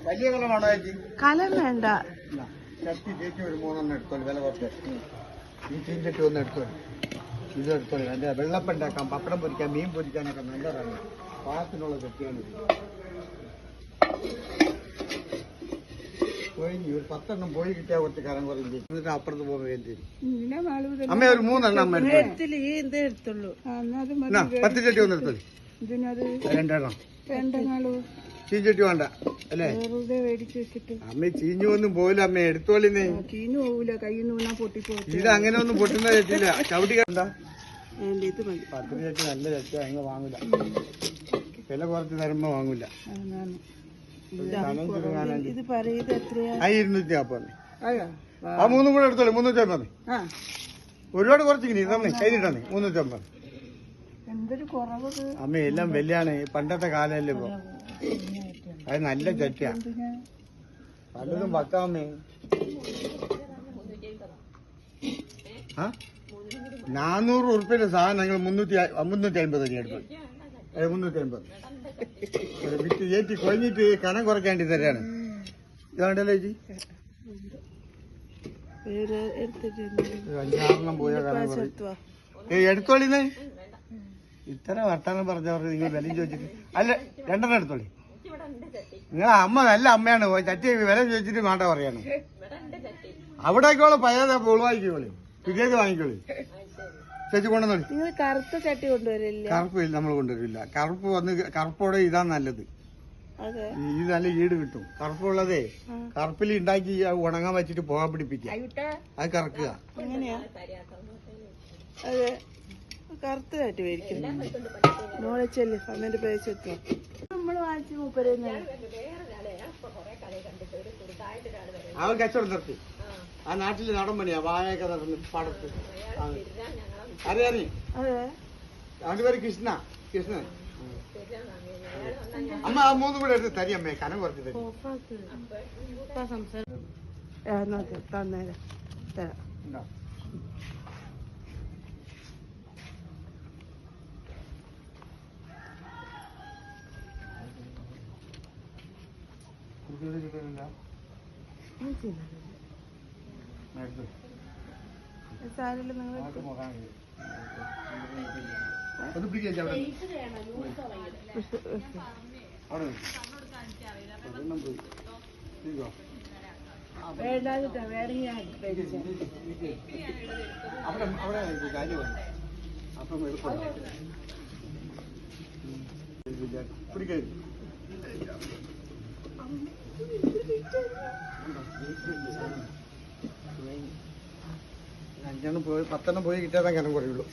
വലിയ കലമാണോ ചേച്ചി? കലം വേണ്ട. ചട്ടി ചേച്ചി ഒരു 3 എടുത്തോളൂ, വില കുറച്ച്. ഈ ചീഞ്ചട്ടി ഒന്ന് എടുത്തോളൂ, ഇത് എടുത്തോളൂ. എൻ്റെ വെള്ളപ്പം ഉണ്ടാക്കാം, പപ്പടം പൊരിക്കാം, മീൻ പൊരിക്കാനൊക്കെ നല്ലതാണ്. പാകത്തിനുള്ള ചട്ടിയാണ്. ഒരു 10 പോയി കിട്ടിയാൽ കുറച്ച് കാലം കുറഞ്ഞു. എന്നിട്ട് അപ്പുറത്ത് പോകുമ്പോൾ വേണ്ടി അമ്മ ഒരു 3 അമ്മ എടുത്തുള്ളൂ. 10 ചട്ടി ഒന്ന് എടുത്തോളൂ. 2 ചീഞ്ചട്ടി വേണ്ട അല്ലേ? അമ്മ ചീഞ്ഞു ഒന്നും പോയില്ല. അമ്മ എടുത്തോളിന്നേ. ചീഞ്ഞു പോവില്ല, കയ്യിൽ നിന്ന് പൊട്ടിപ്പോ. ഇത് അങ്ങനെ ഒന്നും പൊട്ടുന്ന ചട്ടിയില്ല. ചവിട്ടി കണ്ട 10 ചട്ടി നല്ല ചട്ടി. അങ്ങ് വാങ്ങൂല, വില കുറച്ച് തരുമ്പോ വാങ്ങൂല. ഇത് പറയുന്നത് എത്രയാ? 250. ആ 3 കൂടെ എടുത്തോളൂ. 350. ഒരുപാട് കുറച്ചിങ്ങനെ തന്നെ കഴിഞ്ഞിട്ടാണ് 350. എന്തൊരു കുറവ്. അമ്മ എല്ലാം വലിയാണ്. പണ്ടത്തെ കാലമല്ലേ ഇപ്പൊ. അത് നല്ല ചട്ടിയാ. പലതും വക്കാമേ. 400 ഉറുപ്പിന്റെ സാധനം നിങ്ങൾ 350 എടുത്തു. 350 വിറ്റ് ചേച്ചി കൊഴിഞ്ഞിട്ട് കനം കുറയ്ക്കാണ്ടി തരാണ്. ഇതാണ്ടല്ലോ ചേച്ചി. 5-6 പോയ കനം കുറയും. എടുത്തോളിന്നേ. ഇത്ര വർത്താനം പറഞ്ഞവർ നിങ്ങൾ വില ചോദിച്ചിട്ട് അല്ല 2 എടുത്തോളി. നിങ്ങളെ അമ്മ നല്ല അമ്മയാണ്. ചട്ടി വില ചോദിച്ചിട്ട് വേണ്ട പറയാണ്. അവിടേക്കോളെ പയ്യാതെ പൊളിവാങ്ങിക്കോളി, പുതിയത് വാങ്ങിക്കോളി. ചേച്ചി കൊണ്ടുവന്നോളി. കറുത്ത ചട്ടി കൊണ്ടുവരില്ല? കറുപ്പ് നമ്മൾ കൊണ്ടുവരില്ല. കറുപ്പ് വന്ന് കറുപ്പോടെ ഇതാ നല്ലത്. ഇത് നല്ല ഈട് കിട്ടും. കറുപ്പുള്ളതേ കറുപ്പിൽ ഉണ്ടാക്കി ഉണങ്ങാൻ വെച്ചിട്ട് പോകാൻ പിടിപ്പിക്കുക. അത് കറക്കുക. എങ്ങനെയാ? അതെ, കറുത്ത ചട്ടി മേടിക്കും. മോളെ ചെല്ല്, അമ്മേന്റെ പേര് എത്തും. നമ്മള് വാങ്ങിച്ച് മൂപ്പരുന്ന് അവൻ കച്ചവടം നിർത്തി. ആ നാട്ടില് നടൻ പണിയാ, വാഴയൊക്കെ നടന്ന് പാടത്ത്. അറിയാറി അവന്റെ പേര് കൃഷ്ണൻ. അമ്മ ആ 3 കൂടെ എടുത്ത് തരി അമ്മേ, കനം കുറച്ച് തരും. തന്നേരം തരാം. സാരില്ല, നിങ്ങൾ വേണ്ടാതിട്ടാ വേണമെങ്കിൽ അവിടെ കാര്യമാണ്. അപ്പം പിടിക്കരുത്. 5 പോയി 10 പോയി കിട്ടാതെ കനം കുറയുള്ളൂ.